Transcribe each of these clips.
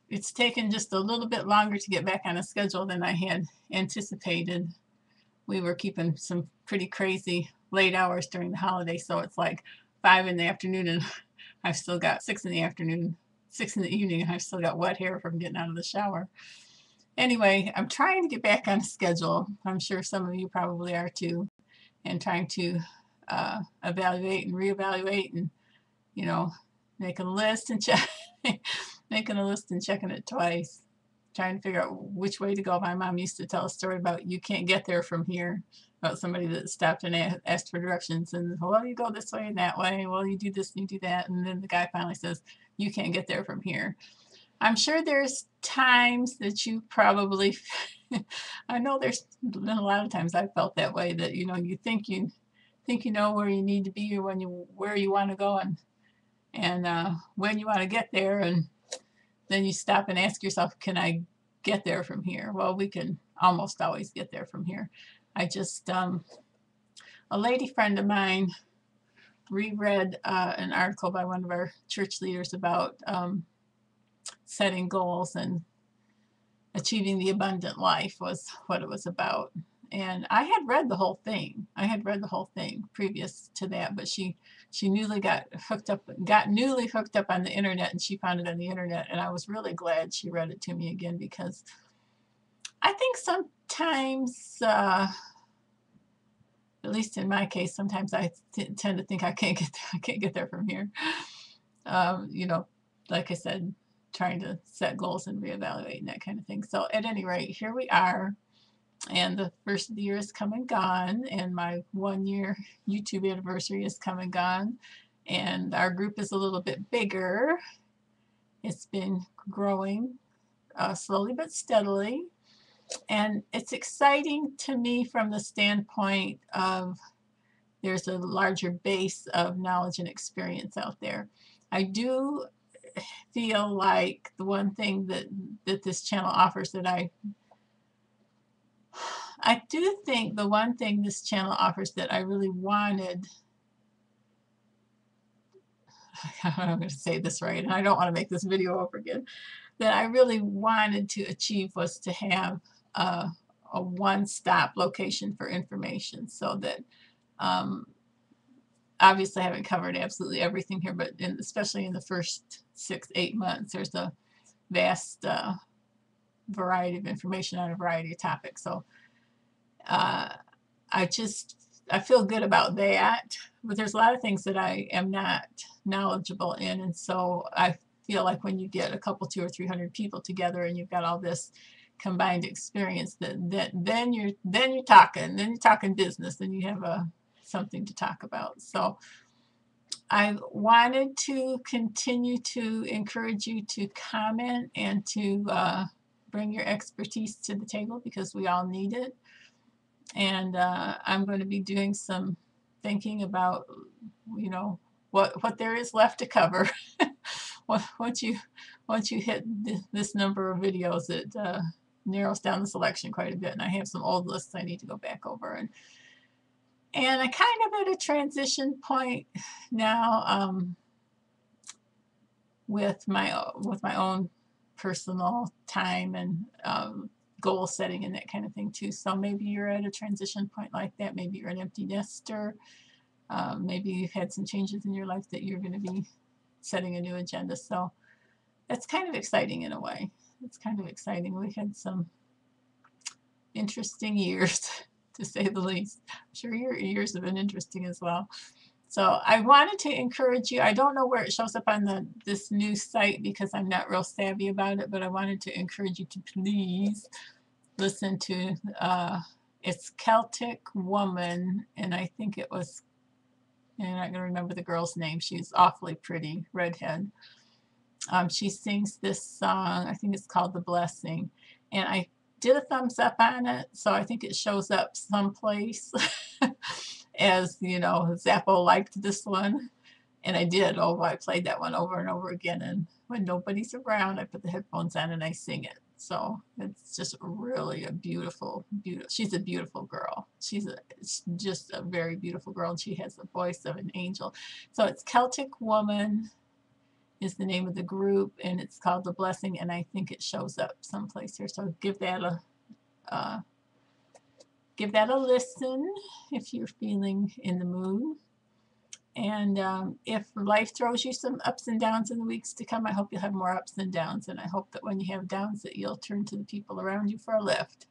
it's taken just a little bit longer to get back on a schedule than I had anticipated. We were keeping some pretty crazy late hours during the holiday, so it's like 5 in the afternoon and I've still got 6 in the afternoon, 6 in the evening, and I've still got wet hair from getting out of the shower. Anyway, I'm trying to get back on a schedule. I'm sure some of you probably are too, and trying to evaluate and reevaluate and, you know, making a list and check, making a list and checking it twice, trying to figure out which way to go. My mom used to tell a story about you can't get there from here, about somebody that stopped and asked for directions, and well, you go this way and that way. Well, you do this and you do that, and then the guy finally says, "You can't get there from here." I'm sure there's times that you probably, I know there's been a lot of times I felt that way, that you think you know where you need to be or where you want to go, and when you want to get there, and then you stop and ask yourself, can I get there from here? Well, we can almost always get there from here. I just A lady friend of mine reread an article by one of our church leaders about setting goals and achieving the abundant life was what it was about. And I had read the whole thing. I had read the whole thing previous to that, but she newly got newly hooked up on the internet, and she found it on the internet, and I was really glad she read it to me again, because I think sometimes, at least in my case, sometimes I tend to think I can't get there from here. You know, like I said, trying to set goals and reevaluate and that kind of thing. So at any rate, here we are, and the first of the year is come and gone, and my 1 year YouTube anniversary is come and gone, and our group is a little bit bigger. It's been growing slowly but steadily, and it's exciting to me from the standpoint of there's a larger base of knowledge and experience out there. I do feel like the one thing that this channel offers that I do think the one thing this channel offers that I really wanted, I'm going to say this right, and I don't want to make this video over again, that I really wanted to achieve was to have a one-stop location for information, so that obviously I haven't covered absolutely everything here, but especially in the first 6-8 months, there's a vast variety of information on a variety of topics. So uh, I feel good about that, but there's a lot of things that I am not knowledgeable in, and so I feel like when you get a couple, 200 or 300 people together, and you've got all this combined experience, then you're talking business, and you have something to talk about. So I wanted to continue to encourage you to comment and to bring your expertise to the table, because we all need it. And I'm going to be doing some thinking about, what there is left to cover. once you hit this number of videos, it narrows down the selection quite a bit. And I have some old lists I need to go back over, and I kind of at a transition point now, with my own personal time and goal setting and that kind of thing too. So maybe you're at a transition point like that. Maybe you're an empty nester. Maybe you've had some changes in your life that you're going to be setting a new agenda. So that's kind of exciting in a way. It's kind of exciting. We've had some interesting years, to say the least. I'm sure your years have been interesting as well. So I wanted to encourage you. I don't know where it shows up on this new site, because I'm not real savvy about it, but I wanted to encourage you to please listen to, it's Celtic Woman, and I think it was, I'm not going to remember the girl's name. She's awfully pretty, redhead. She sings this song, I think it's called The Blessing, and I did a thumbs up on it, so I think it shows up someplace as, Zappo liked this one, and I did. Oh, I played that one over and over again, and when nobody's around, I put the headphones on and I sing it. So it's just really a beautiful, she's a beautiful girl. It's just a very beautiful girl, and she has the voice of an angel. So it's Celtic Woman, is the name of the group, and it's called The Blessing, and I think it shows up someplace here. So give that a listen if you're feeling in the mood. And if life throws you some ups and downs in the weeks to come, I hope you'll have more ups and downs. And I hope that when you have downs that you'll turn to the people around you for a lift.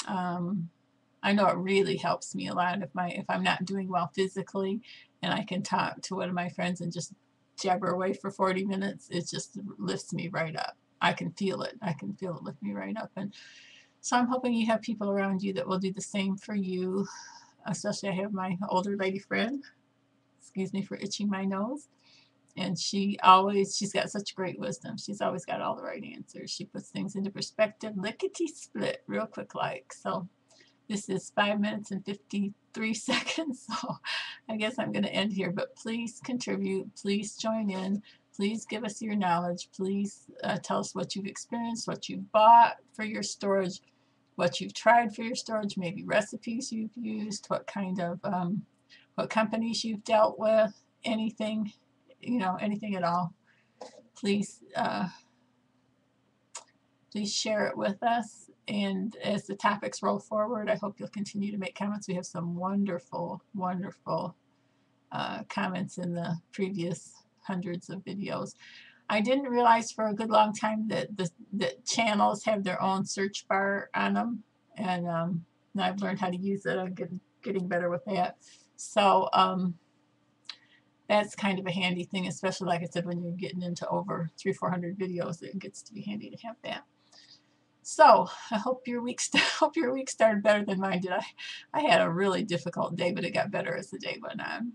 I know it really helps me a lot if I'm not doing well physically and I can talk to one of my friends and just jabber away for 40 minutes. It just lifts me right up. I can feel it. I can feel it lift me right up. And so I'm hoping you have people around you that will do the same for you. Especially I have my older lady friend. Excuse me for itching my nose. And she's got such great wisdom. She's always got all the right answers. She puts things into perspective, lickety split, real quick like. So this is 5 minutes and 53 seconds. So I guess I'm going to end here, but please contribute. Please join in. Please give us your knowledge. Please tell us what you've experienced, what you've bought for your storage, what you've tried for your storage, maybe recipes you've used, what kind of, what companies you've dealt with, anything, anything at all. Please, please share it with us. And as the topics roll forward, I hope you'll continue to make comments. We have some wonderful, wonderful comments in the previous hundreds of videos. I didn't realize for a good long time that that channels have their own search bar on them, and now I've learned how to use it. I'm getting better with that. So that's kind of a handy thing, especially like I said, when you're getting into over 300-400 videos, it gets to be handy to have that. So I hope your week started better than mine did. I had a really difficult day, but it got better as the day went on.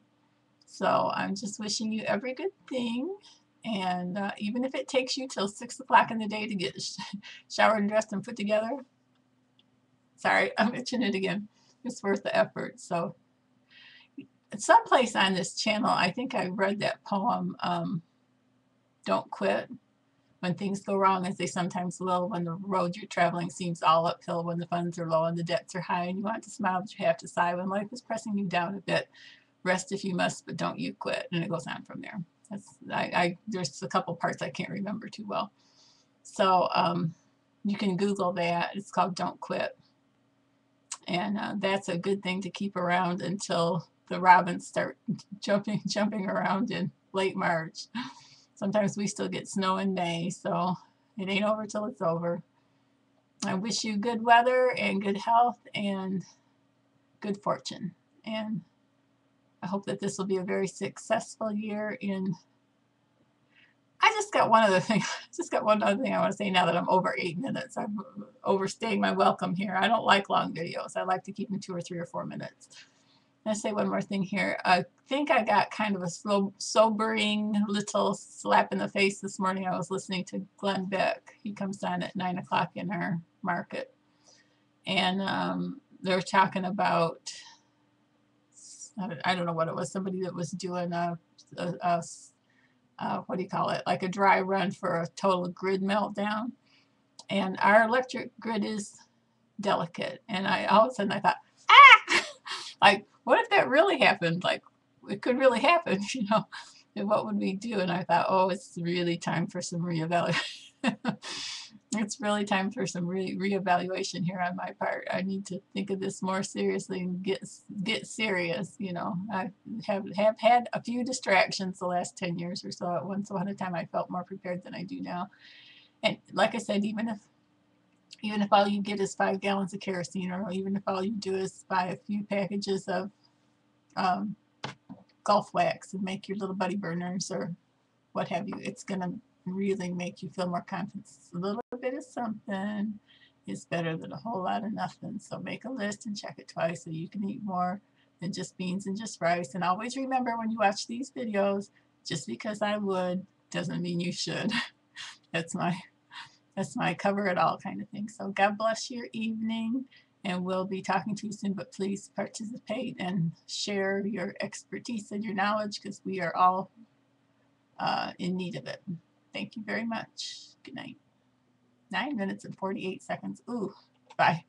So I'm just wishing you every good thing. And even if it takes you till 6 o'clock in the day to get showered and dressed and put together, sorry, I'm itching it again. It's worth the effort. So someplace on this channel, I think I read that poem, Don't Quit. When things go wrong, as they sometimes will, when the road you're traveling seems all uphill, when the funds are low and the debts are high, and you want to smile, but you have to sigh. When life is pressing you down a bit, rest if you must, but don't you quit. And it goes on from there. There's a couple parts I can't remember too well. So you can Google that. It's called Don't Quit. And that's a good thing to keep around until the robins start jumping around in late March. Sometimes we still get snow in May, so it ain't over till it's over. I wish you good weather and good health and good fortune. And I hope that this will be a very successful year I just got one other thing I want to say now that I'm over 8 minutes. I'm overstaying my welcome here. I don't like long videos. I like to keep them 2 or 3 or 4 minutes. I'll say one more thing here. I think I got kind of a sobering little slap in the face this morning. I was listening to Glenn Beck. He comes on at 9 o'clock in our market. And they're talking about, I don't know what it was, somebody that was doing what do you call it, like a dry run for a total grid meltdown. And our electric grid is delicate. And all of a sudden I thought, ah! Like, what if that really happened? Like, it could really happen, and what would we do? And I thought, oh, it's really time for some reevaluation. It's really time for some reevaluation here on my part. I need to think of this more seriously and get serious. I have had a few distractions the last 10 years or so. At once upon a time, I felt more prepared than I do now. And like I said, even if all you get is 5 gallons of kerosene, or even if all you do is buy a few packages of Gulf wax and make your little buddy burners or what have you, it's going to really make you feel more confident. A little bit of something is better than a whole lot of nothing. So make a list and check it twice so you can eat more than just beans and just rice. And always remember, when you watch these videos, just because I would doesn't mean you should. That's my cover it all kind of thing. So God bless your evening, and we'll be talking to you soon, but please participate and share your expertise and your knowledge, because we are all in need of it. Thank you very much. Good night. 9 minutes and 48 seconds. Ooh, bye.